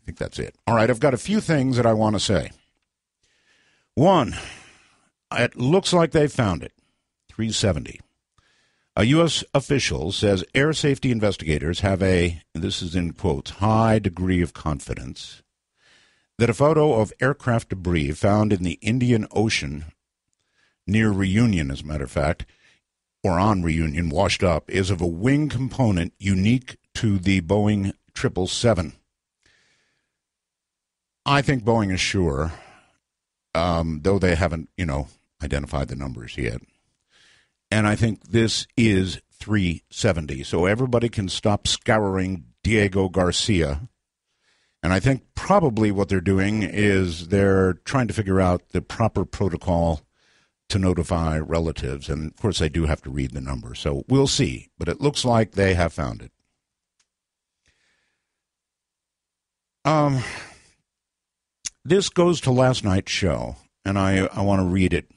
think that's it. All right, I've got a few things that I want to say. One, it looks like they found it, 370. A U.S. official says air safety investigators have a, this is in quotes, high degree of confidence that a photo of aircraft debris found in the Indian Ocean near Reunion, as a matter of fact, or on Reunion, washed up, is of a wing component unique to the Boeing 777. I think Boeing is sure, though they haven't, identified the numbers yet. And I think this is 370. So everybody can stop scouring Diego Garcia. And I think probably what they're doing is they're trying to figure out the proper protocol to notify relatives. And, of course, they do have to read the number. So we'll see. But it looks like they have found it. This goes to last night's show, and I want to read it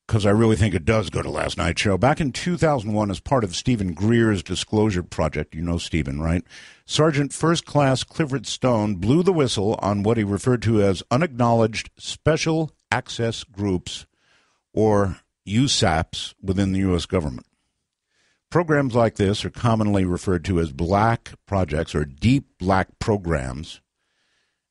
because I really think it does go to last night's show. Back in 2001, as part of Stephen Greer's disclosure project, you know Stephen, right? Sergeant First Class Clifford Stone blew the whistle on what he referred to as unacknowledged special access groups, or USAPs, within the U.S. government. Programs like this are commonly referred to as black projects or deep black programs,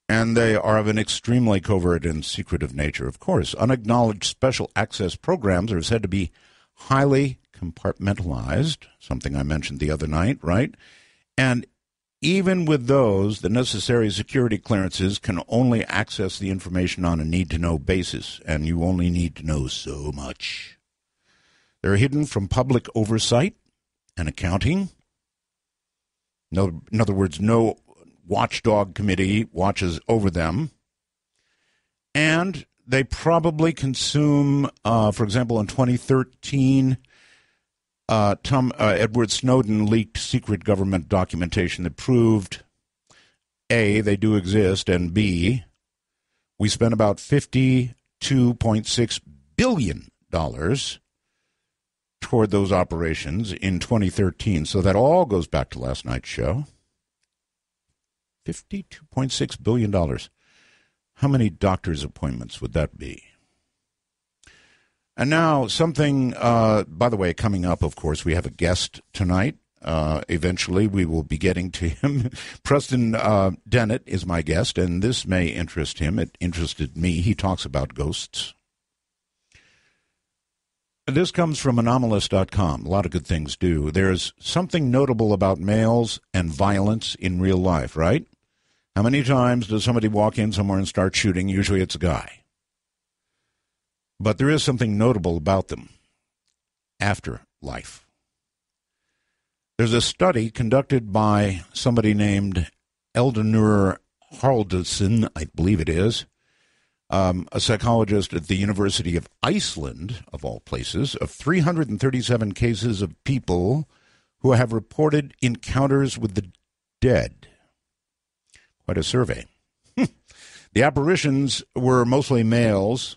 and they are of an extremely covert and secretive nature. Of course, unacknowledged special access programs are said to be highly compartmentalized, something I mentioned the other night, right? And even with those, the necessary security clearances can only access the information on a need-to-know basis, and you only need to know so much. They're hidden from public oversight and accounting. In other words, no watchdog committee watches over them. And they probably consume, for example, in 2013, Edward Snowden leaked secret government documentation that proved, A, they do exist, and B, we spent about $52.6 billion toward those operations in 2013. So that all goes back to last night's show. $52.6 billion. How many doctor's appointments would that be? And now something, by the way, coming up, of course, we have a guest tonight. Eventually, we will be getting to him. Preston Dennett is my guest, and this may interest him. It interested me. He talks about ghosts. This comes from anomalous.com. A lot of good things do. There's something notable about males and violence in real life, right? How many times does somebody walk in somewhere and start shooting? Usually it's a guy. But there is something notable about them. Afterlife. There's a study conducted by somebody named Eldonur Haraldsson, I believe it is, a psychologist at the University of Iceland, of all places, of 337 cases of people who have reported encounters with the dead. Quite a survey. The apparitions were mostly males,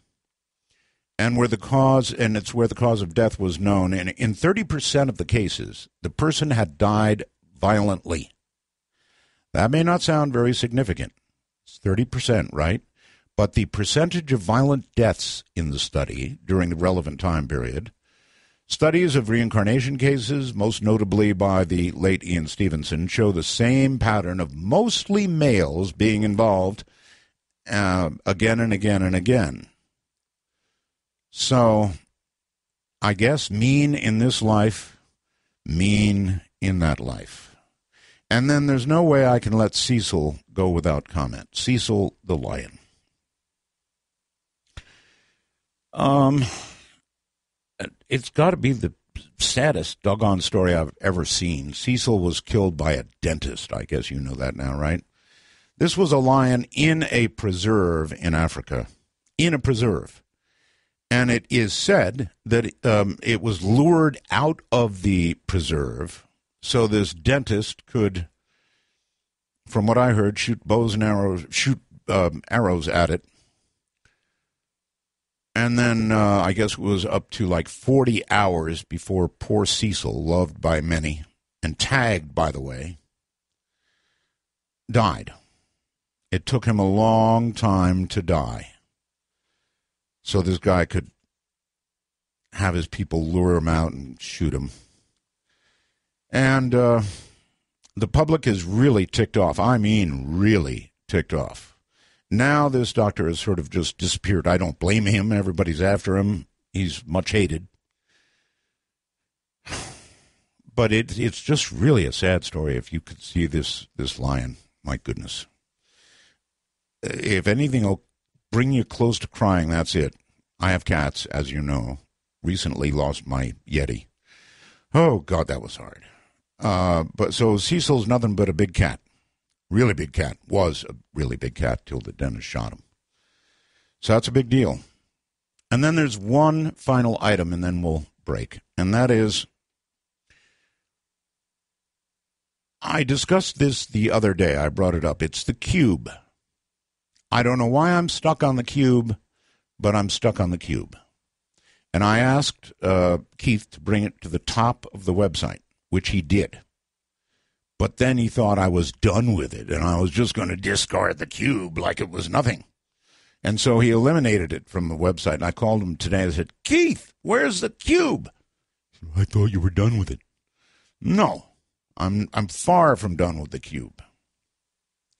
and it's where the cause of death was known. And in 30% of the cases, the person had died violently. That may not sound very significant. It's 30%, right? But the percentage of violent deaths in the study during the relevant time period, studies of reincarnation cases, most notably by the late Ian Stevenson, show the same pattern of mostly males being involved again and again and again. So, I guess mean in this life, mean in that life. And then there's no way I can let Cecil go without comment. Cecil the lion. It's got to be the saddest doggone story I've ever seen. Cecil was killed by a dentist. I guess you know that now, right? This was a lion in a preserve in Africa. In a preserve. And it is said that it was lured out of the preserve so this dentist could, from what I heard, shoot arrows at it. And then I guess it was up to like 40 hours before poor Cecil, loved by many and tagged, by the way, died. It took him a long time to die. So this guy could have his people lure him out and shoot him. And the public is really ticked off. I mean, really ticked off. Now this doctor has sort of just disappeared. I don't blame him. Everybody's after him. He's much hated. But it's just really a sad story if you could see this lion. My goodness. If anything will bring you close to crying, that's it. I have cats, as you know. Recently lost my Yeti. Oh, God, that was hard. But so Cecil's nothing but a big cat. Really big cat. Was a really big cat till the dentist shot him. So that's a big deal. And then there's one final item, and then we'll break. And that is, I discussed this the other day. I brought it up. It's the cube. I don't know why I'm stuck on the cube, but I'm stuck on the cube. And I asked Keith to bring it to the top of the website, which he did. But then he thought I was done with it, and I was just going to discard the cube like it was nothing. And so he eliminated it from the website. And I called him today and said, Keith, where's the cube? I thought you were done with it. No, I'm far from done with the cube.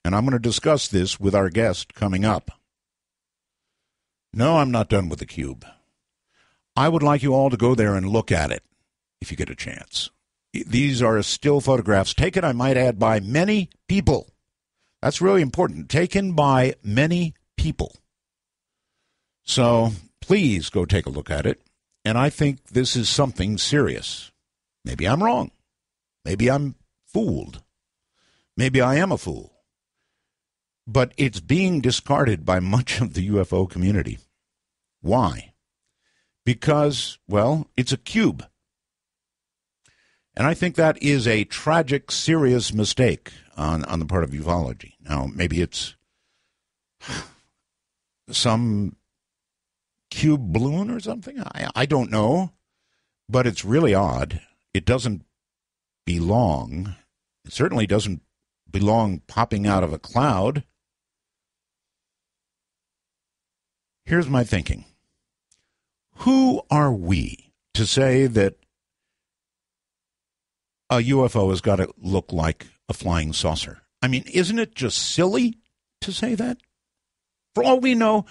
And I'm going to discuss this with our guest coming up. No, I'm not done with the cube. I would like you all to go there and look at it if you get a chance. These are still photographs taken, I might add, by many people. That's really important. Taken by many people. So please go take a look at it. And I think this is something serious. Maybe I'm wrong. Maybe I'm fooled. Maybe I am a fool. But it's being discarded by much of the UFO community. Why? Because, well, it's a cube. And I think that is a tragic, serious mistake on the part of ufology. Now, maybe it's some cube balloon or something. I don't know. But it's really odd. It doesn't belong. It certainly doesn't belong popping out of a cloud. Here's my thinking. Who are we to say that a UFO has got to look like a flying saucer? I mean, isn't it just silly to say that? For all we know,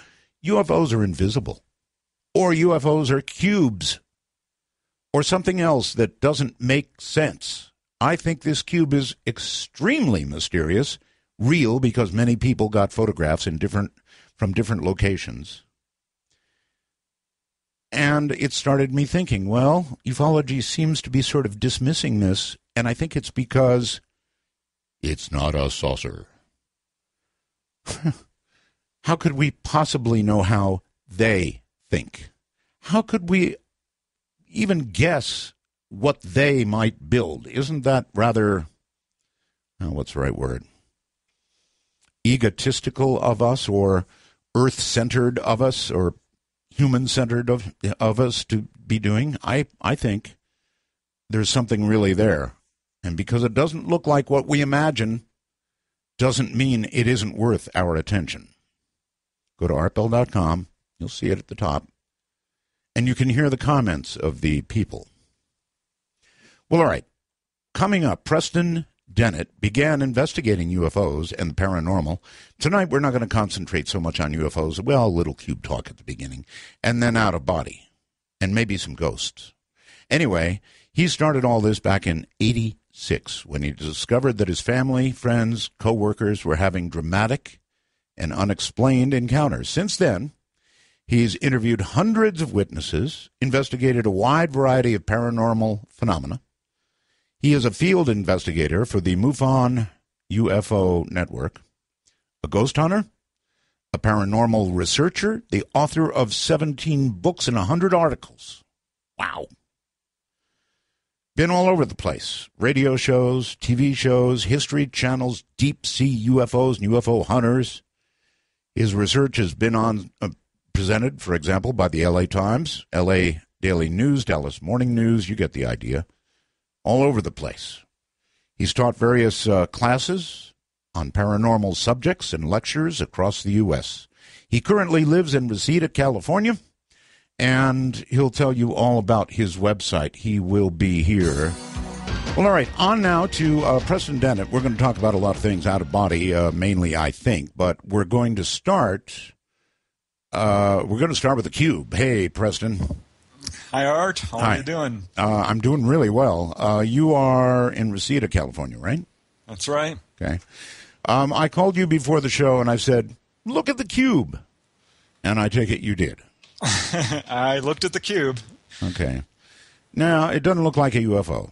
UFOs are invisible. Or UFOs are cubes. Or something else that doesn't make sense. I think this cube is extremely mysterious, real because many people got photographs from different locations. And it started me thinking, well, ufology seems to be sort of dismissing this, and I think it's because it's not a saucer. How could we possibly know how they think? How could we even guess what they might build? Isn't that rather, what's the right word? Egotistical of us, or earth-centered of us, or human-centered of us to be doing? I think there's something really there. And because it doesn't look like what we imagine, doesn't mean it isn't worth our attention. Go to artbell.com. You'll see it at the top. And you can hear the comments of the people. Well, all right. Coming up, Preston Dennett began investigating UFOs and the paranormal. Tonight, we're not going to concentrate so much on UFOs. Well, a little cube talk at the beginning. And then out of body. And maybe some ghosts. Anyway, he started all this back in 1986 when he discovered that his family, friends, co-workers were having dramatic and unexplained encounters. Since then, he's interviewed hundreds of witnesses, investigated a wide variety of paranormal phenomena. He is a field investigator for the MUFON UFO Network, a ghost hunter, a paranormal researcher, the author of 17 books and 100 articles. Wow. Been all over the place. Radio shows, TV shows, history channels, deep sea UFOs and UFO hunters. His research has been presented, for example, by the LA Times, LA Daily News, Dallas Morning News. You get the idea. All over the place. He's taught various classes on paranormal subjects and lectures across the U.S. He currently lives in Reseda, California, and he'll tell you all about his website. He will be here. Well, all right, on now to Preston Dennett. We're going to talk about a lot of things out of body, mainly, I think, but we're going to start with the cube. Hey, Preston. Hi, Art. How are you doing? I'm doing really well. You are in Reseda, California, right? That's right. Okay. I called you before the show, and I said, look at the cube. And I take it you did. I looked at the cube. Okay. Now, it doesn't look like a UFO.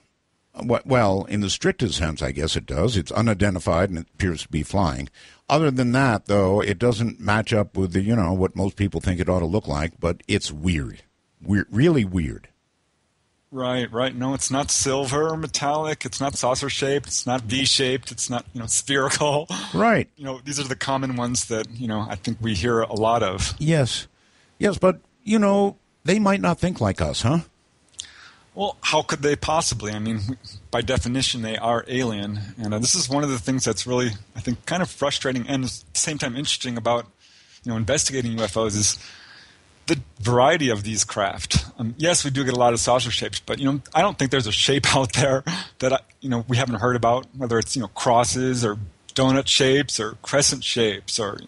Well, in the strictest sense, I guess it does. It's unidentified, and it appears to be flying. Other than that, though, it doesn't match up with what most people think it ought to look like, but it's weird. Really weird. Right. No, it's not silver or metallic. It's not saucer-shaped. It's not V-shaped. It's not, spherical. Right. These are the common ones that, I think we hear a lot of. Yes, but, they might not think like us, huh? Well, how could they possibly? I mean, by definition, they are alien. And this is one of the things that's really, I think, kind of frustrating and at the same time interesting about, investigating UFOs is the variety of these craft. Yes, we do get a lot of saucer shapes, but, I don't think there's a shape out there that, we haven't heard about, whether it's, crosses or donut shapes or crescent shapes or,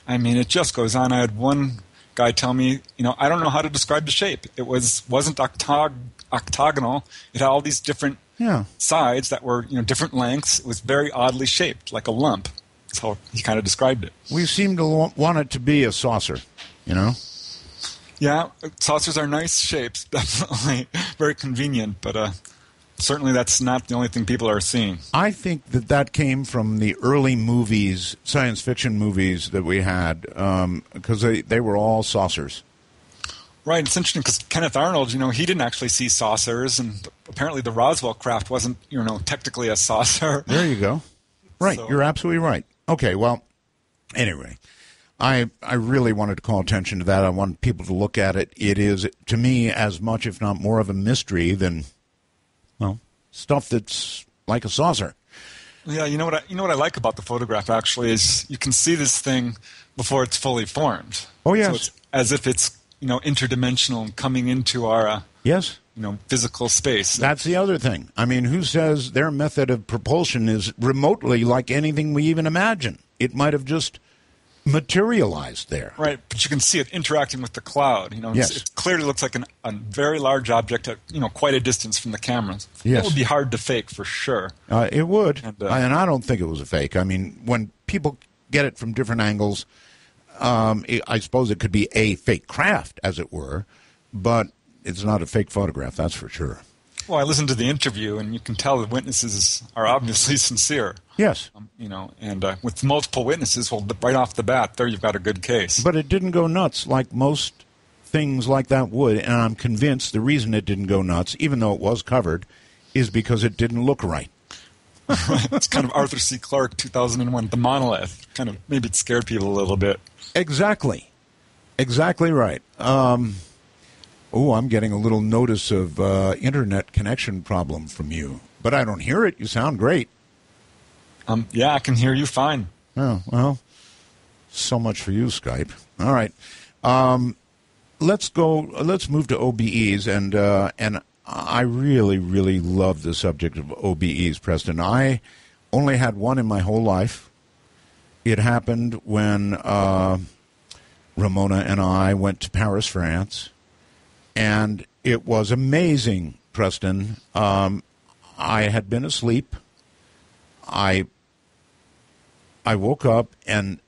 it just goes on. I had one guy tell me, I don't know how to describe the shape. It wasn't octagonal. It had all these different sides that were, different lengths. It was very oddly shaped, like a lump. That's how he kind of described it. We seem to want it to be a saucer, Yeah, saucers are nice shapes, definitely. Very convenient, but certainly that's not the only thing people are seeing. I think that came from the early movies, science fiction movies that we had, because they were all saucers. Right, it's interesting because Kenneth Arnold, he didn't actually see saucers, and apparently the Roswell craft wasn't, technically a saucer. There you go. Right, so. You're absolutely right. Okay, well, anyway, I really wanted to call attention to that. I want people to look at it. It is, to me, as much, if not more, of a mystery than, stuff that's like a saucer. Yeah, you know what I like about the photograph actually is you can see this thing before it's fully formed. Oh yes, so it's as if it's interdimensional and coming into our physical space. That's the other thing. Who says their method of propulsion is remotely like anything we even imagine? It might have just materialized there. Right, but you can see it interacting with the cloud. Yes. It clearly looks like a very large object at quite a distance from the cameras. Yes. It would be hard to fake for sure. It would, and I don't think it was a fake. When people get it from different angles, I suppose it could be a fake craft, as it were, but it's not a fake photograph, that's for sure. Well, I listened to the interview, and you can tell the witnesses are obviously sincere. Yes. And with multiple witnesses, well, right off the bat, there you've got a good case. But it didn't go nuts like most things like that would, and I'm convinced the reason it didn't go nuts, even though it was covered, is because it didn't look right. Right. It's kind of Arthur C. Clarke, 2001, The Monolith. Kind of, maybe it scared people a little bit. Exactly right. I'm getting a little notice of internet connection problem from you, but I don't hear it. You sound great. Yeah, I can hear you fine. Oh, well, so much for you, Skype. All right. Let's move to OBEs, and I really, really love the subject of OBEs, Preston. I only had one in my whole life. It happened when Ramona and I went to Paris, France, and it was amazing, Preston. I had been asleep. I woke up, and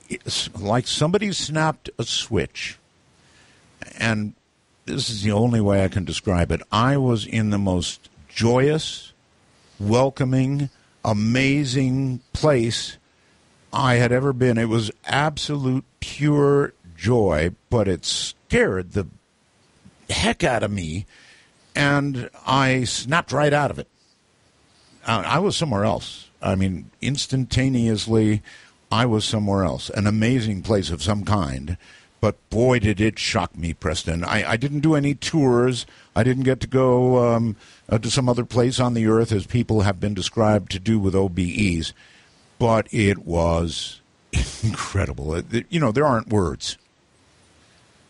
it's like somebody snapped a switch. And this is the only way I can describe it. I was in the most joyous, welcoming, amazing place I had ever been. It was absolute pure joy, but it scared the heck out of me, and I snapped right out of it. I was somewhere else. Instantaneously, I was somewhere else. An amazing place of some kind. But boy, did it shock me, Preston. I didn't do any tours. I didn't get to go to some other place on the earth, as people have been described to do with OBEs. but it was incredible. There aren't words.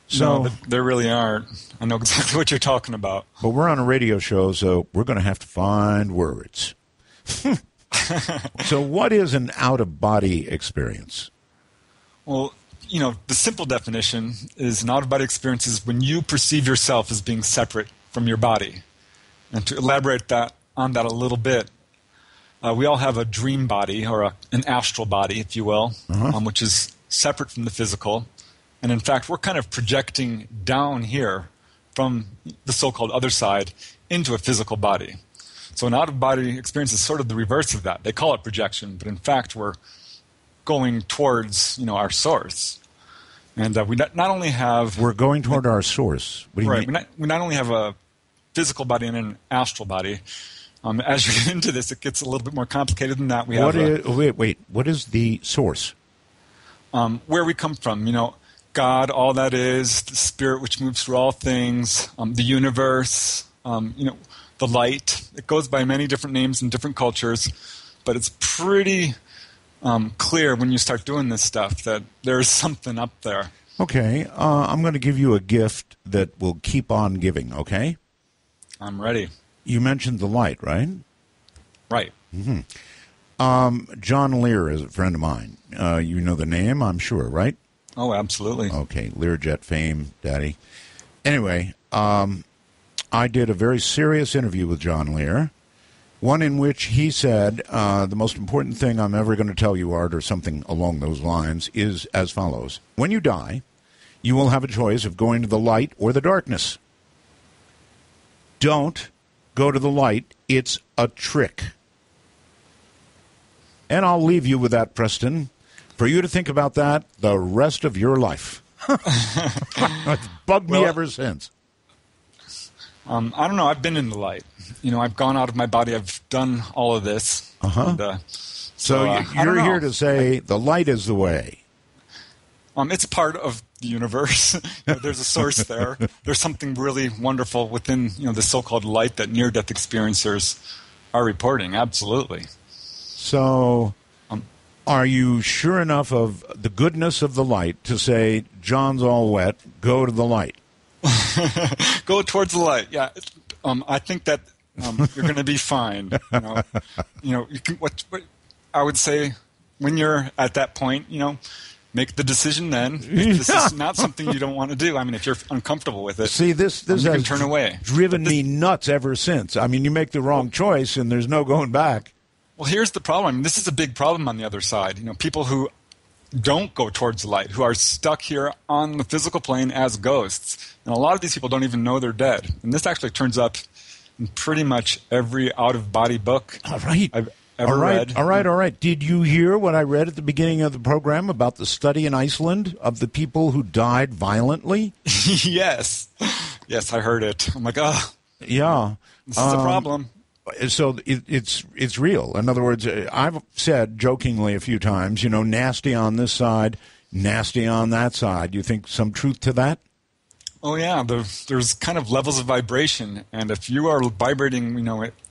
So no, there really aren't. I know exactly what you're talking about. But we're on a radio show, so we're going to have to find words. So what is an out-of-body experience? Well, the simple definition is an out-of-body experience is when you perceive yourself as being separate from your body. And to elaborate on that a little bit, we all have a dream body, or an astral body, if you will, which is separate from the physical. And in fact, we're kind of projecting down here from the so-called other side into a physical body. So an out-of-body experience is sort of the reverse of that. They call it projection, but in fact, we're going towards, our source. And we not only have... We're going toward our source. What do you mean? We not only have a physical body and an astral body. As you get into this, it gets a little bit more complicated than that. Wait. What is the source? Where we come from, God, all that is, the spirit which moves through all things, the universe, the light. It goes by many different names in different cultures, but it's pretty clear when you start doing this stuff that there's something up there. Okay, I'm going to give you a gift that will keep on giving, okay? I'm ready. You mentioned the light, right? Right. Mm-hmm. John Lear is a friend of mine. You know the name, I'm sure, right? Oh, absolutely. Okay, Learjet fame, Daddy. Anyway, I did a very serious interview with John Lear, one in which he said, the most important thing I'm ever going to tell you, Art, or something along those lines, is as follows. When you die, you will have a choice of going to the light or the darkness. Don't go to the light. It's a trick. And I'll leave you with that, Preston, for you to think about that the rest of your life. It's bugged me ever since. I don't know. I've been in the light. I've gone out of my body. I've done all of this. And, so you're here to say the light is the way. It's part of the universe. There's a source there. There's something really wonderful within the so-called light that near-death experiencers are reporting. Absolutely. So are you sure enough of the goodness of the light to say, John's all wet, go to the light? Go towards the light. Yeah. I think that you're going to be fine. You can. What I would say when you're at that point, make the decision then. If this is not something you don't want to do. I mean, if you're uncomfortable with it, see this you can turn away. Driven me nuts ever since. I mean, you make the wrong choice and there's no going back. Well, here's the problem. I mean, this is a big problem on the other side. People who don't go towards the light, who are stuck here on the physical plane as ghosts. And a lot of these people don't even know they're dead. And this actually turns up in pretty much every out-of-body book I've ever read. All right. Did you hear what I read at the beginning of the program about the study in Iceland of the people who died violently? Yes. Yes, I heard it. I'm like, oh. Yeah. This is a problem. So it's real. In other words, I've said jokingly a few times, nasty on this side, nasty on that side. You think some truth to that? Oh, yeah. There's kind of levels of vibration. And if you are vibrating,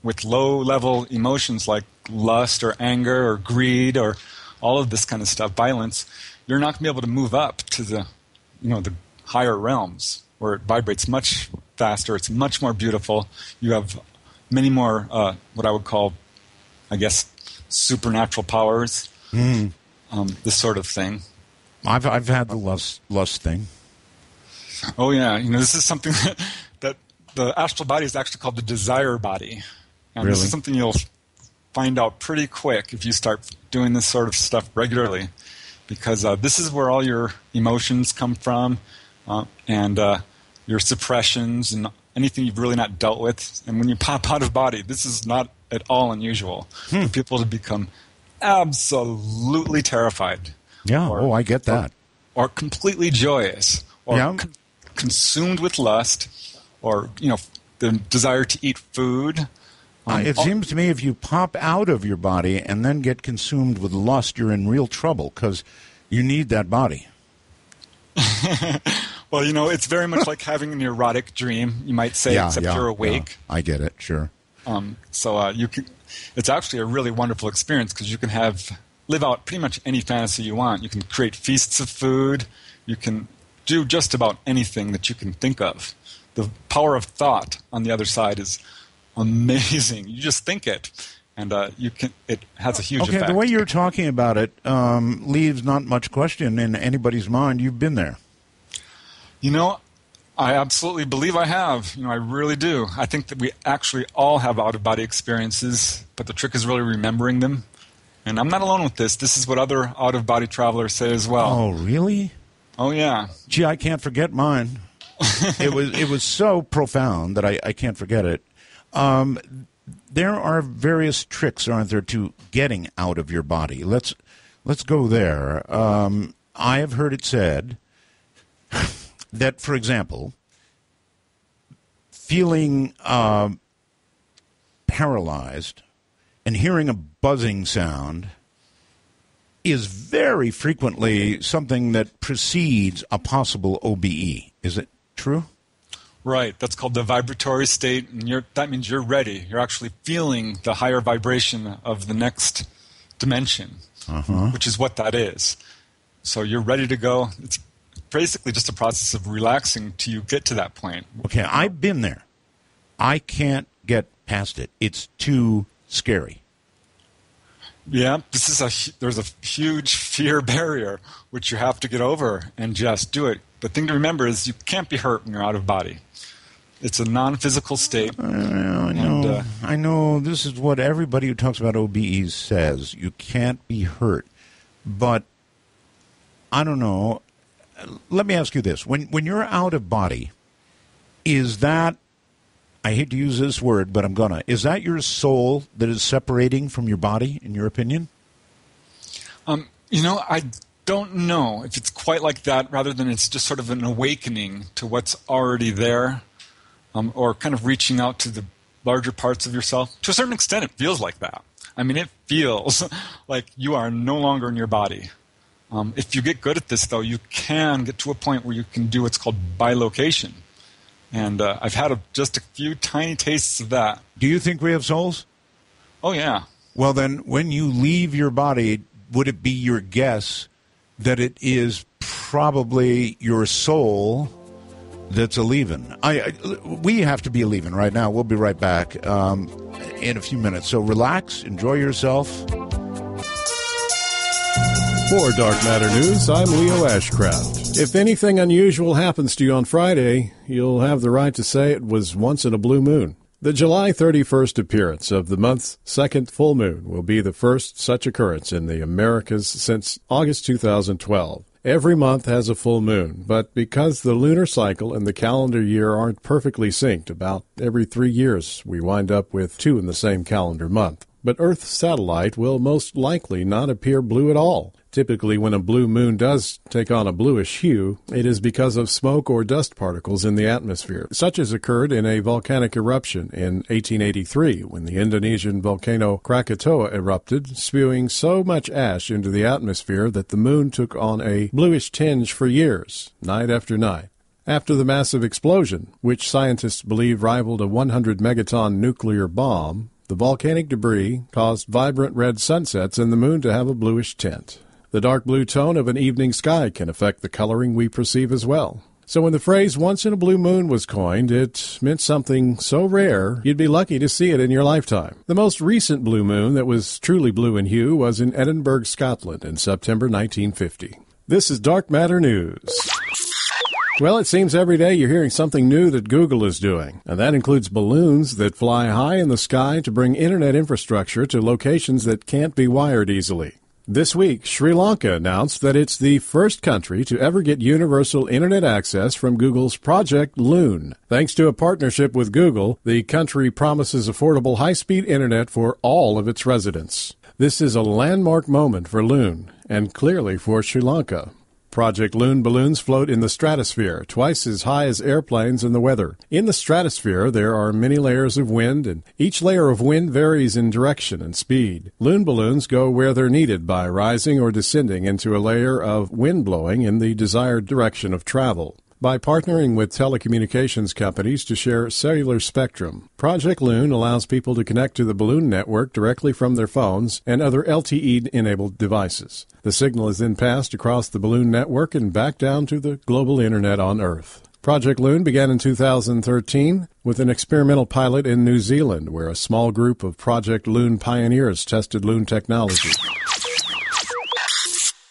with low-level emotions like lust or anger or greed or all of this kind of stuff, violence, you're not going to be able to move up to the higher realms where it vibrates much faster. It's much more beautiful. You have many more, what I would call, I guess, supernatural powers. This sort of thing. I've had the lust thing. Oh yeah, this is something that the astral body is actually called the desire body, and really? This is something you'll find out pretty quick if you start doing this sort of stuff regularly, because this is where all your emotions come from, and your suppressions and anything you've really not dealt with. And when you pop out of body, this is not at all unusual for people to become absolutely terrified. Yeah, I get that. Or completely joyous, or consumed with lust, or the desire to eat food. It seems to me if you pop out of your body and then get consumed with lust, you're in real trouble because you need that body. Well, it's very much like having an erotic dream, you might say, except you're awake. Yeah. I get it, sure. So you can. It's actually a really wonderful experience because you can have live out pretty much any fantasy you want. You can create feasts of food. You can do just about anything that you can think of. The power of thought on the other side is amazing. You just think it, and it has a huge effect. The way you're talking about it leaves not much question in anybody's mind. You've been there. I absolutely believe I have. I really do. I think that we actually all have out-of-body experiences, but the trick is really remembering them. And I'm not alone with this. This is what other out-of-body travelers say as well. Oh, really? Oh, yeah. Gee, I can't forget mine. It was so profound that I can't forget it. There are various tricks, aren't there, to getting out of your body. Let's go there. I have heard it said that, for example, feeling paralyzed and hearing a buzzing sound is very frequently something that precedes a possible OBE. Is it true? Right. That's called the vibratory state, and that means you're ready. You're actually feeling the higher vibration of the next dimension, which is what that is. So you're ready to go. It's basically just a process of relaxing till you get to that point. Okay, I've been there. I can't get past it. It's too scary. Yeah, there's a huge fear barrier which you have to get over and just do it. The thing to remember is you can't be hurt when you're out of body. It's a non-physical state. I know. This is what everybody who talks about OBEs says. You can't be hurt. But I don't know. Let me ask you this. When you're out of body, is that, I hate to use this word, but I'm gonna, is that your soul that is separating from your body, in your opinion? I don't know if it's quite like that, rather than it's just sort of an awakening to what's already there, or kind of reaching out to the larger parts of yourself. To a certain extent, it feels like that. I mean, it feels like you are no longer in your body. If you get good at this, though, you can get to a point where you can do what's called bilocation. And I've had just a few tiny tastes of that. Do you think we have souls? Oh, yeah. Well, then, when you leave your body, would it be your guess that it is probably your soul that's a-leaving? We have to be a-leaving right now. We'll be right back in a few minutes. So relax, enjoy yourself. For Dark Matter News, I'm Leo Ashcraft. If anything unusual happens to you on Friday, you'll have the right to say it was once in a blue moon. The July 31st appearance of the month's second full moon will be the first such occurrence in the Americas since August 2012. Every month has a full moon, but because the lunar cycle and the calendar year aren't perfectly synced, about every 3 years we wind up with two in the same calendar month. But Earth's satellite will most likely not appear blue at all. Typically, when a blue moon does take on a bluish hue, it is because of smoke or dust particles in the atmosphere, such as occurred in a volcanic eruption in 1883 when the Indonesian volcano Krakatoa erupted, spewing so much ash into the atmosphere that the moon took on a bluish tinge for years, night after night. After the massive explosion, which scientists believe rivaled a 100-megaton nuclear bomb, the volcanic debris caused vibrant red sunsets and the moon to have a bluish tint. The dark blue tone of an evening sky can affect the coloring we perceive as well. So when the phrase once in a blue moon was coined, it meant something so rare you'd be lucky to see it in your lifetime. The most recent blue moon that was truly blue in hue was in Edinburgh, Scotland in September 1950. This is Dark Matter News. Well, it seems every day you're hearing something new that Google is doing, and that includes balloons that fly high in the sky to bring internet infrastructure to locations that can't be wired easily. This week, Sri Lanka announced that it's the first country to ever get universal internet access from Google's Project Loon. Thanks to a partnership with Google, the country promises affordable high-speed internet for all of its residents. This is a landmark moment for Loon, and clearly for Sri Lanka. Project Loon balloons float in the stratosphere, twice as high as airplanes in the weather. In the stratosphere, there are many layers of wind, and each layer of wind varies in direction and speed. Loon balloons go where they're needed by rising or descending into a layer of wind blowing in the desired direction of travel. by partnering with telecommunications companies to share cellular spectrum. Project Loon allows people to connect to the balloon network directly from their phones and other LTE-enabled devices. The signal is then passed across the balloon network and back down to the global internet on Earth. Project Loon began in 2013 with an experimental pilot in New Zealand, where a small group of Project Loon pioneers tested Loon technology.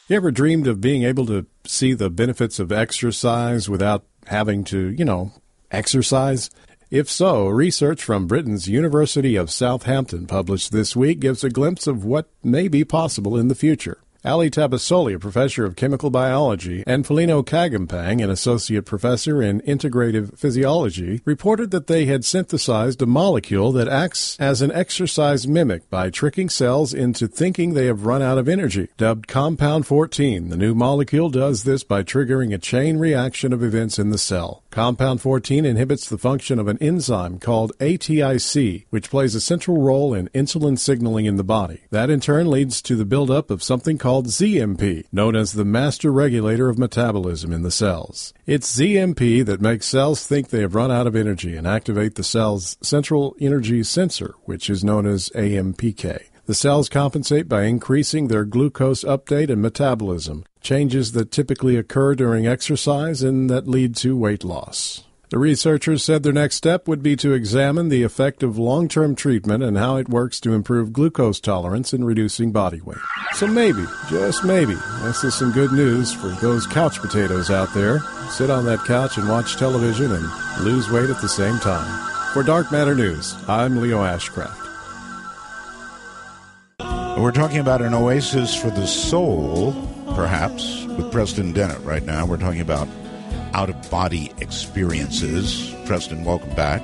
You ever dreamed of being able to see the benefits of exercise without having to, exercise? If so, research from Britain's University of Southampton published this week gives a glimpse of what may be possible in the future. Ali Tabasoli, a professor of chemical biology, and Felino Kagampang, an associate professor in integrative physiology, reported that they had synthesized a molecule that acts as an exercise mimic by tricking cells into thinking they have run out of energy. Dubbed Compound 14, the new molecule does this by triggering a chain reaction of events in the cell. Compound 14 inhibits the function of an enzyme called ATIC, which plays a central role in insulin signaling in the body. That in turn leads to the buildup of something called ZMP, known as the master regulator of metabolism in the cells. It's ZMP that makes cells think they have run out of energy and activate the cell's central energy sensor, which is known as AMPK. The cells compensate by increasing their glucose uptake and metabolism, changes that typically occur during exercise and that lead to weight loss. The researchers said their next step would be to examine the effect of long-term treatment and how it works to improve glucose tolerance and reducing body weight. So maybe, just maybe, this is some good news for those couch potatoes out there. Sit on that couch and watch television and lose weight at the same time. For Dark Matter News, I'm Leo Ashcraft. We're talking about an oasis for the soul, perhaps, with Preston Dennett right now. We're talking about out-of-body experiences. Preston, welcome back.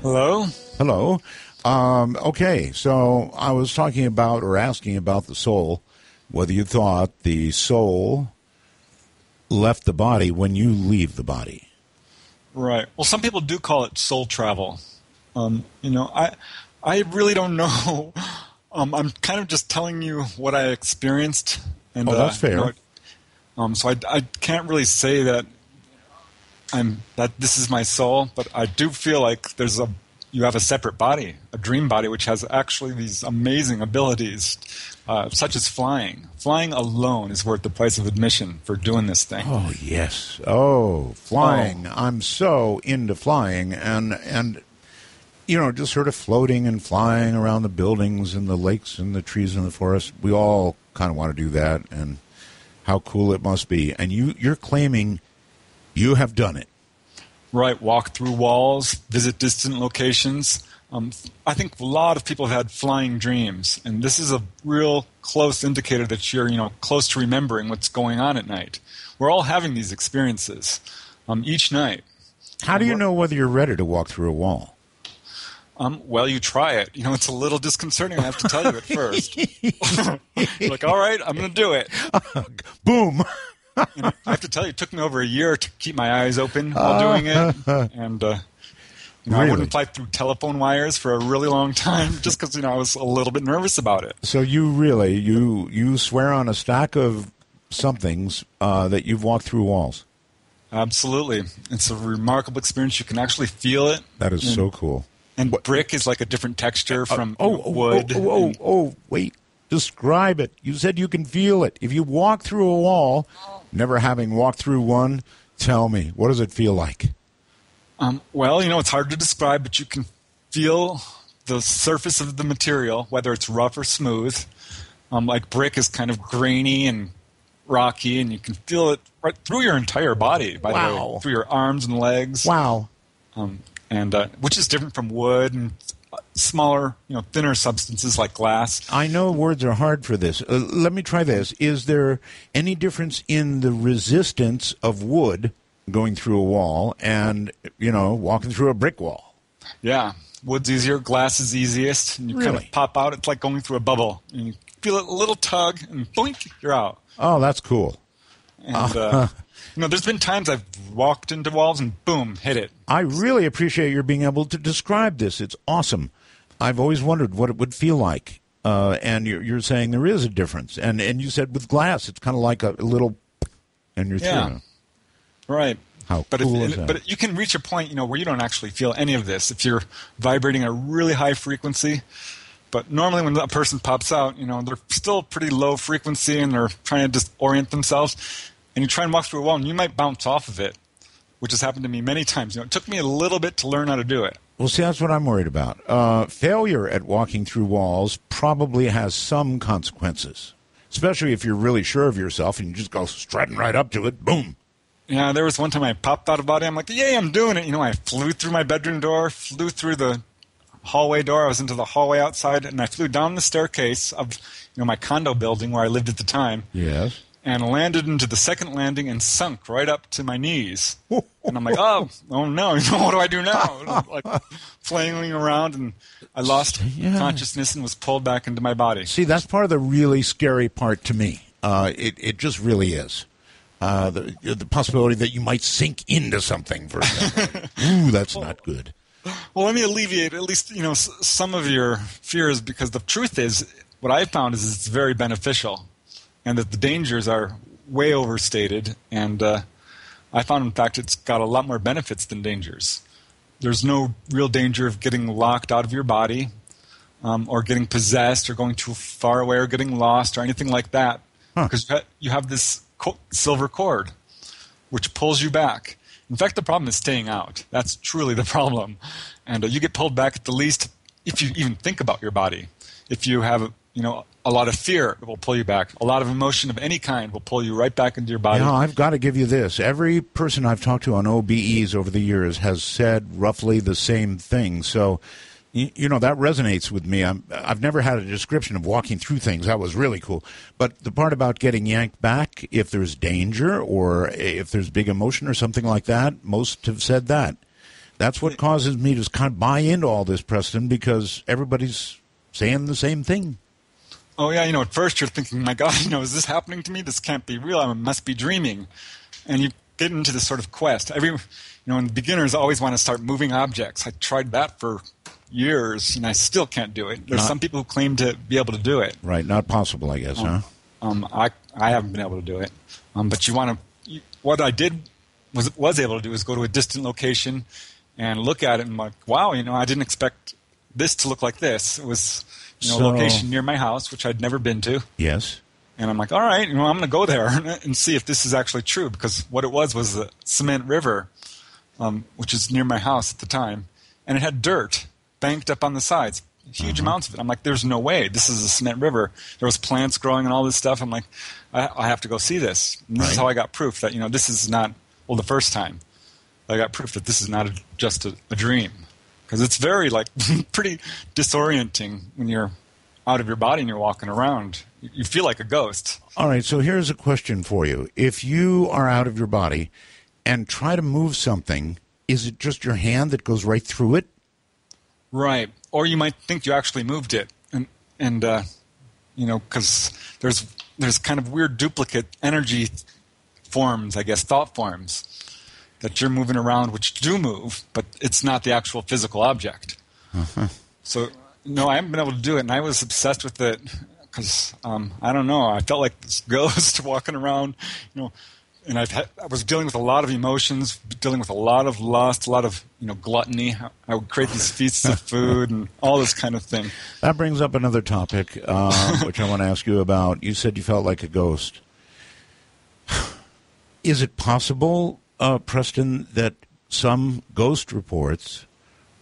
Hello. Hello. Okay, so I was talking about or asking about the soul, whether you thought the soul left the body when you leave the body. Right. Well, some people do call it soul travel. I really don't know. I'm kind of just telling you what I experienced. And, that's fair. So I can't really say that this is my soul, but I do feel like you have a separate body, a dream body, which has actually these amazing abilities, such as flying. Flying alone is worth the price of admission for doing this thing. Oh, yes. Oh, flying. Oh. I'm so into flying and just sort of floating and flying around the buildings and the lakes and the trees and the forest. We all kind of want to do that, and how cool it must be. And you're claiming you have done it. Right. Walk through walls, visit distant locations. I think a lot of people have had flying dreams, and this is a real close indicator that you're, close to remembering what's going on at night. We're all having these experiences each night. How do you know whether you're ready to walk through a wall? Well, you try it. It's a little disconcerting, I have to tell you at first. You're like, all right, I'm going to do it. Boom. And I have to tell you, it took me over a year to keep my eyes open while doing it. And really? I wouldn't fly through telephone wires for a really long time just because, I was a little bit nervous about it. So you really, you swear on a stack of somethings that you've walked through walls? Absolutely. It's a remarkable experience. You can actually feel it. That is so cool. And brick is like a different texture from wood. Wait. Describe it. You said you can feel it. If you walk through a wall, never having walked through one, tell me, what does it feel like? Well, it's hard to describe, but you can feel the surface of the material, whether it's rough or smooth. Like brick is kind of grainy and rocky, and you can feel it right through your entire body, by the way, through your arms and legs. Wow. And which is different from wood and smaller, thinner substances like glass. I know words are hard for this. Let me try this. Is there any difference in the resistance of wood going through a wall and, walking through a brick wall? Yeah. Wood's easier, glass is easiest, and you kind of pop out. It's like going through a bubble. And you feel a little tug, and boink, you're out. Oh, that's cool. And, there's been times I've walked into walls and boom, hit it. I really appreciate your being able to describe this. It's awesome. I've always wondered what it would feel like. And you're saying there is a difference. And you said with glass, it's kind of like a little, and you're through. Right. How cool is that? But you can reach a point, where you don't actually feel any of this if you're vibrating at a really high frequency. But normally when a person pops out, they're still pretty low frequency and they're trying to just orient themselves. And you try and walk through a wall and you might bounce off of it, which has happened to me many times. It took me a little bit to learn how to do it. Well, see, that's what I'm worried about. Failure at walking through walls probably has some consequences, especially if you're really sure of yourself and you just go strutting right up to it, boom. Yeah, there was one time I popped out of body. I'm like, yay, I'm doing it. I flew through my bedroom door, flew through the hallway door. I was into the hallway outside, and I flew down the staircase of my condo building where I lived at the time. Yes. And landed into the second landing and sunk right up to my knees. And I'm like, oh no, what do I do now? Like flailing around, and I lost consciousness and was pulled back into my body. See, that's part of the really scary part to me. It just really is. The possibility that you might sink into something, for example. Ooh, that's not good. Well, let me alleviate at least some of your fears, because the truth is, what I've found is it's very beneficial, and that the dangers are way overstated. And I found, in fact, it's got a lot more benefits than dangers. There's no real danger of getting locked out of your body, or getting possessed, or going too far away, or getting lost, or anything like that, because you have this silver cord, which pulls you back. In fact, the problem is staying out. That's truly the problem. And you get pulled back at the least if you even think about your body. If you have, a lot of fear, it will pull you back. A lot of emotion of any kind will pull you right back into your body. I've got to give you this. Every person I've talked to on OBEs over the years has said roughly the same thing. So, that resonates with me. I've never had a description of walking through things. That was really cool. But the part about getting yanked back, if there's danger or if there's big emotion or something like that, most have said that. That's what causes me to kind of buy into all this, Preston, because everybody's saying the same thing. Oh, yeah. At first you're thinking, my God, is this happening to me? This can't be real. I must be dreaming. And you get into this sort of quest. And beginners always want to start moving objects. I tried that for years, and I still can't do it. There's some people who claim to be able to do it. Right, not possible, I guess, huh? I haven't been able to do it. But you want to. What I did was able to do is go to a distant location and look at it, and I'm like, wow, I didn't expect this to look like this. It was a location near my house, which I'd never been to. Yes. And I'm like, all right, I'm going to go there and see if this is actually true, because what it was the Cement River, which is near my house at the time, and it had dirt banked up on the sides, huge amounts of it. I'm like, there's no way. This is a cement river. There was plants growing and all this stuff. I'm like, I have to go see this. And this is how I got proof that, this is not, the first time I got proof that this is not just a dream. Because it's very, pretty disorienting when you're out of your body and you're walking around. You feel like a ghost. All right, so here's a question for you. If you are out of your body and try to move something, is it just your hand that goes right through it? Right. Or you might think you actually moved it. And because there's kind of weird duplicate energy forms, I guess, thought forms, that you're moving around, which do move, but it's not the actual physical object. So, I haven't been able to do it, and I was obsessed with it because, I don't know, I felt like this ghost walking around, and I was dealing with a lot of emotions, dealing with a lot of lust, a lot of gluttony. I would create these feasts of food and all this kind of thing. That brings up another topic, which I want to ask you about. You said you felt like a ghost. Is it possible, Preston, that some ghost reports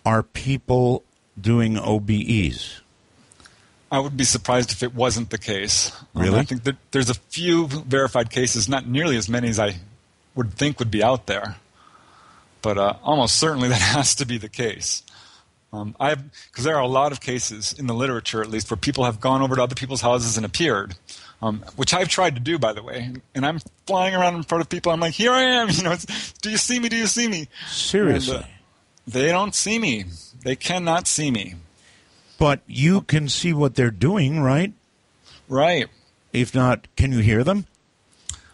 are people doing OBEs? I would be surprised if it wasn't the case. Really? I think that there's a few verified cases, not nearly as many as I would think would be out there. But almost certainly that has to be the case. Because there are a lot of cases in the literature, at least, where people have gone over to other people's houses and appeared, which I've tried to do, by the way. And I'm flying around in front of people. I'm like, here I am. Do you see me? Do you see me? Seriously? And, they don't see me. They cannot see me. But you can see what they're doing, right? Right. If not, can you hear them?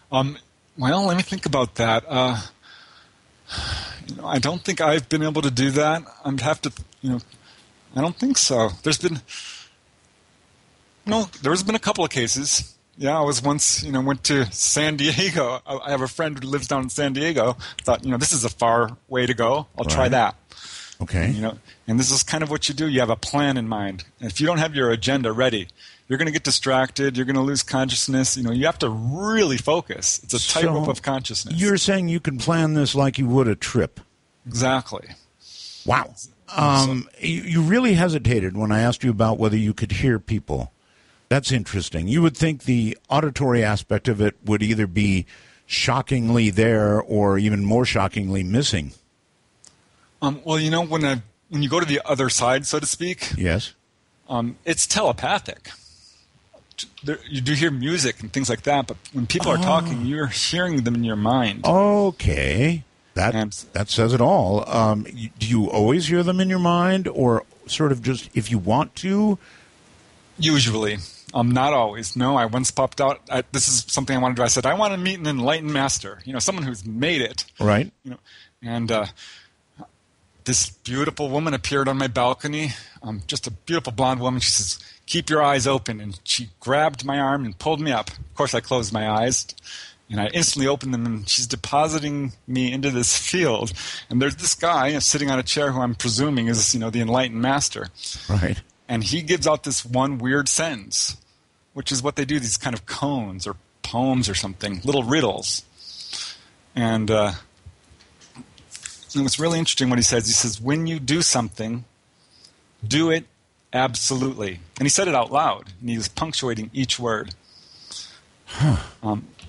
Well, let me think about that. I don't think I've been able to do that. I'd have to, I don't think so. There's been a couple of cases Yeah, I was once, went to San Diego. I have a friend who lives down in San Diego. Thought, this is a far way to go. I'll try that. Okay. And this is kind of what you do. You have a plan in mind. And if you don't have your agenda ready, you're going to get distracted. You're going to lose consciousness. You have to really focus. It's a tightrope of consciousness. You're saying you can plan this like you would a trip. Exactly. Wow. You really hesitated when I asked you about whether you could hear people. That's interesting. You would think the auditory aspect of it would either be shockingly there or even more shockingly missing. Well, when you go to the other side, so to speak, yes, it's telepathic. You do hear music and things like that, but when people are talking, you're hearing them in your mind. Okay. That says it all. Do you always hear them in your mind, or sort of just if you want to? Usually. Not always. No, I once popped out. This is something I wanted to do. I said, I want to meet an enlightened master, someone who's made it. Right. And this beautiful woman appeared on my balcony, just a beautiful blonde woman. She says, keep your eyes open. And she grabbed my arm and pulled me up. Of course, I closed my eyes. And I instantly opened them, and she's depositing me into this field. And there's this guy sitting on a chair who I'm presuming is, the enlightened master. Right. And he gives out this one weird sentence, which is what they do, these kind of koans or poems or something, little riddles. And it's really interesting what he says. He says, when you do something, do it absolutely. And he said it out loud, and he was punctuating each word.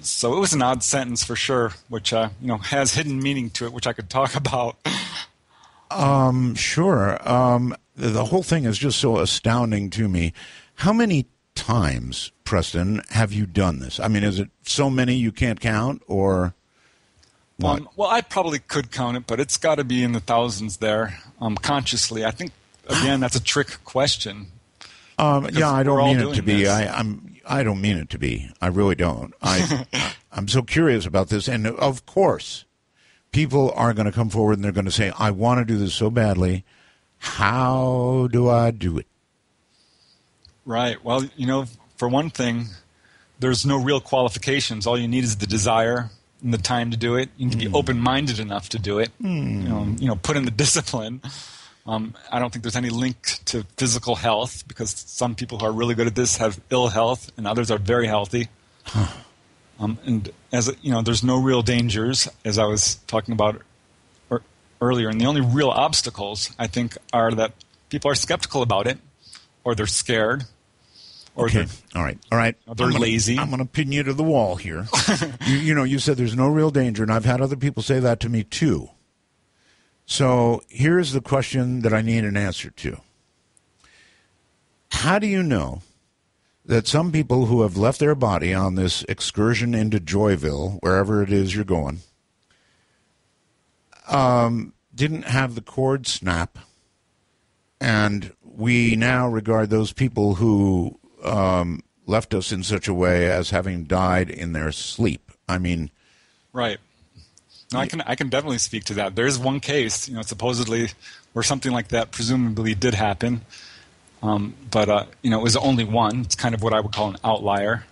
So it was an odd sentence for sure, which has hidden meaning to it, which I could talk about. Sure. The whole thing is just so astounding to me. How many times, Preston, have you done this? I mean, is it so many you can't count, or what? Well, I probably could count it, but it's got to be in the thousands there, consciously. I think, again, that's a trick question. Yeah, I don't mean it to be. I don't mean it to be. I really don't. I'm so curious about this, and of course, people are going to come forward and they're going to say, "I want to do this so badly. How do I do it?" Right. Well, for one thing, there's no real qualifications. All you need is the desire and the time to do it. You need to be open-minded enough to do it. Put in the discipline. I don't think there's any link to physical health, because some people who are really good at this have ill health and others are very healthy. And there's no real dangers, as I was talking about earlier. And the only real obstacles, I think, are that people are skeptical about it, or they're scared. Or okay. All right. They're lazy. I'm going to pin you to the wall here. You said there's no real danger, and I've had other people say that to me too. So here's the question that I need an answer to. How do you know that some people who have left their body on this excursion into Joyville, wherever it is you're going, didn't have the cord snap, and we now regard those people who left us in such a way as having died in their sleep? I mean, right. No, I can definitely speak to that. There is one case, supposedly where something like that presumably did happen, but it was only one. It's kind of what I would call an outlier.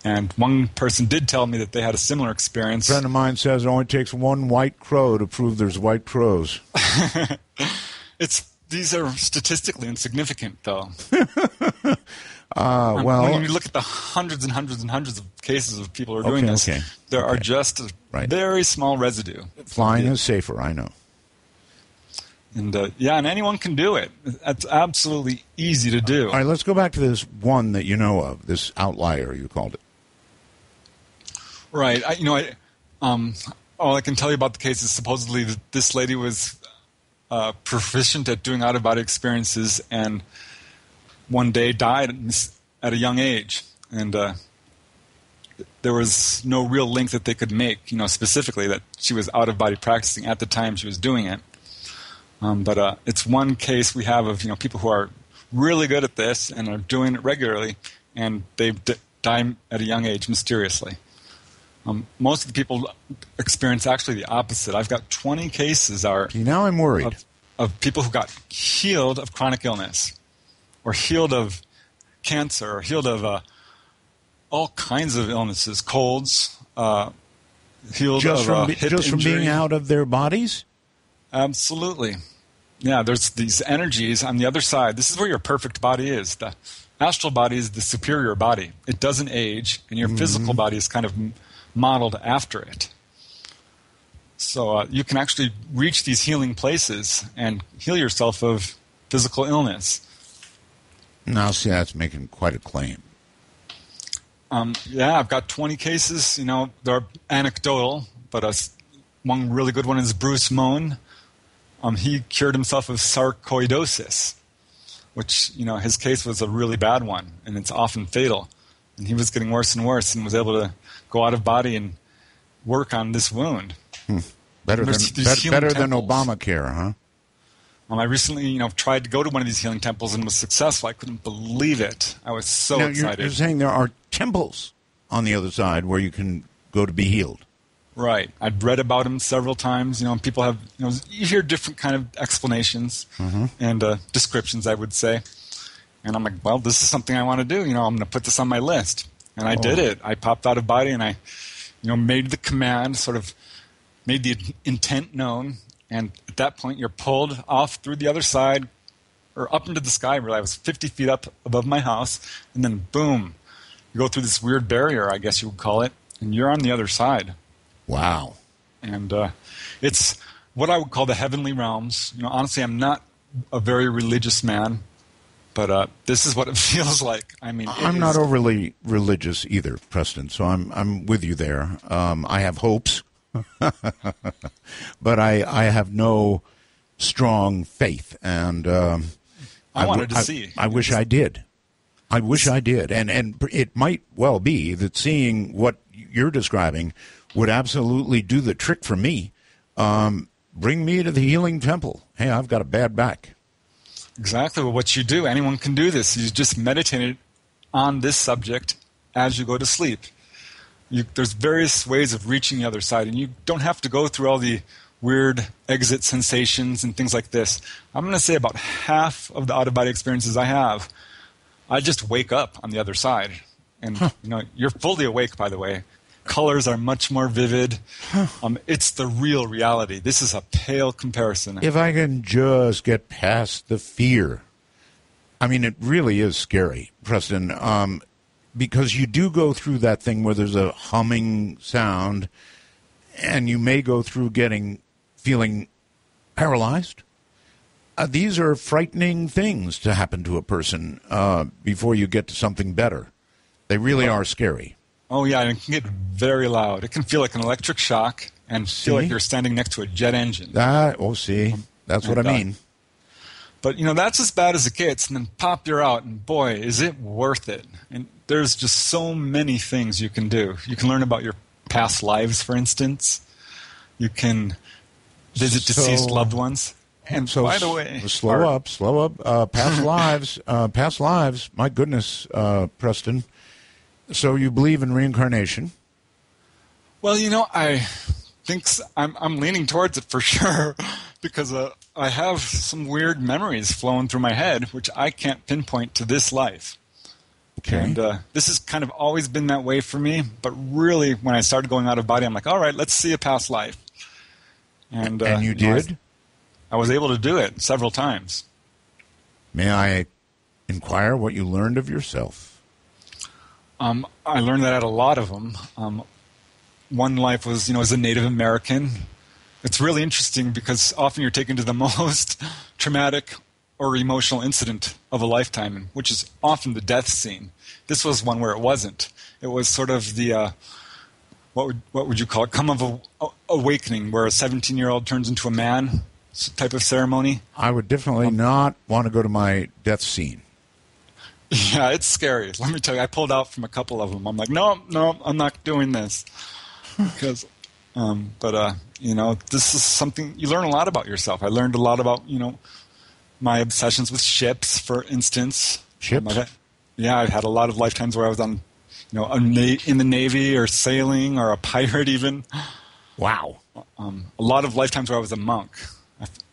And one person did tell me that they had a similar experience. A friend of mine says it only takes one white crow to prove there's white crows. These are statistically insignificant, though. Well, when you look at the hundreds and hundreds and hundreds of cases of people who are doing this, there are just a very small residue. Flying is safer, I know. And and anyone can do it. It's absolutely easy to do. All right, let's go back to this one that you know of, this outlier you called it. Right. All I can tell you about the case is supposedly that this lady was proficient at doing out-of-body experiences, and one day died at a young age. And there was no real link that they could make, specifically that she was out-of-body practicing at the time she was doing it. But it's one case we have of people who are really good at this and are doing it regularly, and they die at a young age mysteriously. Most of the people experience actually the opposite. I've got 20 cases now I'm worried of people who got healed of chronic illness, or healed of cancer, or healed of all kinds of illnesses, colds, healed Just of from hip just from injury. being out of their bodies? Absolutely. Yeah, there's these energies on the other side. This is where your perfect body is. The astral body is the superior body. It doesn't age, and your physical body is kind of modeled after it. So you can actually reach these healing places and heal yourself of physical illness. Now, see, that's making quite a claim. Yeah, I've got 20 cases. They're anecdotal, but one really good one is Bruce Moan. He cured himself of sarcoidosis, which, his case was a really bad one, and it's often fatal. And he was getting worse and worse and was able to go out of body and work on this wound. Better than temples. Obamacare, huh? I recently, tried to go to one of these healing temples and was successful. I couldn't believe it. I was so excited. You're saying there are temples on the other side where you can go to be healed. Right. I'd read about them several times. People have, you hear different kind of explanations and descriptions, I would say. And I'm like, well, this is something I want to do. I'm going to put this on my list. And I did it. I popped out of body and I, made the command, sort of made the intent known. And at that point, you're pulled off through the other side or up into the sky. Really, I was 50 feet up above my house. And then, boom, you go through this weird barrier, I guess you would call it. And you're on the other side. Wow. And it's what I would call the heavenly realms. Honestly, I'm not a very religious man, but this is what it feels like. I mean, I'm not overly religious either, Preston, so I'm with you there. I have hopes, but I have no strong faith, and I wanted to see. I wish I did. I wish I did, and it might well be that seeing what you're describing would absolutely do the trick for me. Bring me to the healing temple. Hey, I've got a bad back. Exactly what you do. Anyone can do this. You just meditate on this subject as you go to sleep. There's various ways of reaching the other side, and you don't have to go through all the weird exit sensations and things like this. I'm going to say about half of the out-of-body experiences I have, I just wake up on the other side. And, you're fully awake, by the way. Colors are much more vivid. It's the real reality. This is a pale comparison. If I can just get past the fear. I mean, it really is scary, Preston, because you do go through that thing where there's a humming sound, and you may go through feeling paralyzed. These are frightening things to happen to a person before you get to something better. They really are scary. Oh, yeah, and it can get very loud. It can feel like an electric shock and feel like you're standing next to a jet engine. That's what I mean. But, that's as bad as it gets, and then pop, you're out, and boy, is it worth it. And there's just so many things you can do. You can learn about your past lives, for instance. You can visit deceased loved ones. And so, by the way... Slow up. Past lives. My goodness, Preston. So you believe in reincarnation? Well, I think I'm leaning towards it for sure because I have some weird memories flowing through my head, which I can't pinpoint to this life. Okay. And this has kind of always been that way for me. But really, when I started going out of body, I'm like, all right, let's see a past life. And you did? I was able to do it several times. May I inquire what you learned of yourself? I learned that at a lot of them. One life was, as a Native American. It's really interesting because often you're taken to the most traumatic or emotional incident of a lifetime, which is often the death scene. This was one where it wasn't. It was sort of the, what would you call it, come of awakening, where a 17-year-old turns into a man type of ceremony. I would definitely not want to go to my death scene. Yeah, it's scary. Let me tell you, I pulled out from a couple of them. I'm like, no, I'm not doing this. Because, this is something, you learn a lot about yourself. I learned a lot about, my obsessions with ships, for instance. Ships? I've had a lot of lifetimes where I was on, in the Navy or sailing or a pirate even. Wow. A lot of lifetimes where I was a monk,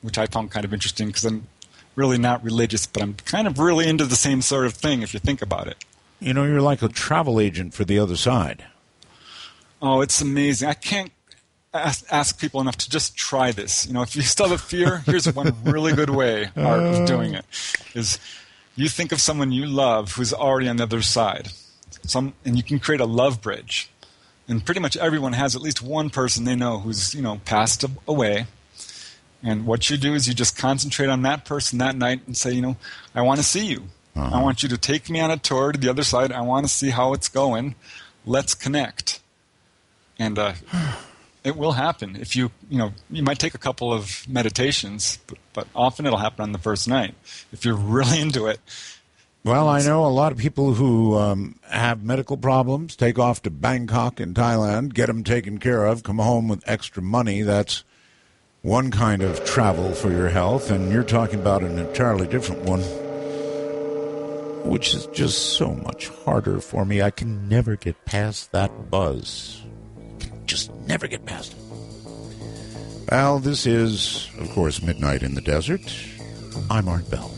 which I found kind of interesting because I'm really not religious, but I'm kind of really into the same sort of thing if you think about it. You know, you're like a travel agent for the other side. Oh, it's amazing. I can't ask people enough to just try this. You know, if you still have a fear, here's one really good way of doing it, is you think of someone you love who's already on the other side. And you can create a love bridge. And pretty much everyone has at least one person they know who's, passed away. And what you do is you just concentrate on that person that night and say, I want to see you. I want you to take me on a tour to the other side. I want to see how it's going. Let's connect. And it will happen. If you might take a couple of meditations, but often it'll happen on the first night if you're really into it. Well, I know a lot of people who have medical problems, take off to Bangkok in Thailand, get them taken care of, come home with extra money. That's one kind of travel for your health, and you're talking about an entirely different one, which is just so much harder for me. I can never get past that buzz. Just never get past it. Well, this is, of course, Midnight in the Desert. I'm Art Bell.